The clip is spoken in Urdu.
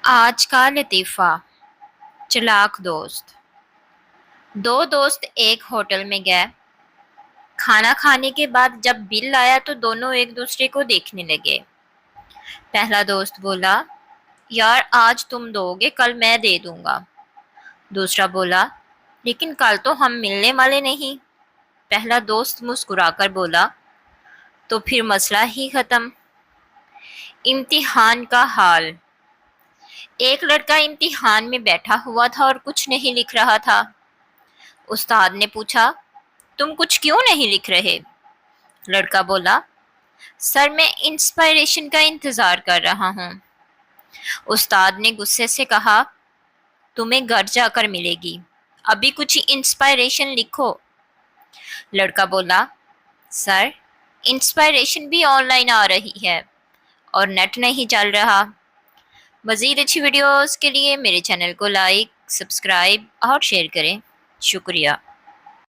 آج کا لطیفہ: چلاک دوست۔ دو دوست ایک ہوٹل میں گئے۔ کھانا کھانے کے بعد جب بل آیا تو دونوں ایک دوسرے کو دیکھنے لگے۔ پہلا دوست بولا، یار آج تم دو گے، کل میں دے دوں گا۔ دوسرا بولا، لیکن کل تو ہم ملنے والے نہیں۔ پہلا دوست مسکرا کر بولا، تو پھر مسئلہ ہی ختم۔ امتحان کا حال۔ ایک لڑکا امتحان میں بیٹھا ہوا تھا اور کچھ نہیں لکھ رہا تھا۔ استاد نے پوچھا، تم کچھ کیوں نہیں لکھ رہے؟ لڑکا بولا، سر میں انسپائریشن کا انتظار کر رہا ہوں۔ استاد نے غصے سے کہا، تمہیں گھر جا کر ملے گی، ابھی کچھ انسپائریشن لکھو۔ لڑکا بولا، سر انسپائریشن بھی آن لائن آ رہی ہے اور نیٹ نہیں چل رہا۔ مزید اچھی ویڈیوز کے لیے میرے چینل کو لائک، سبسکرائب اور شیئر کریں۔ شکریہ۔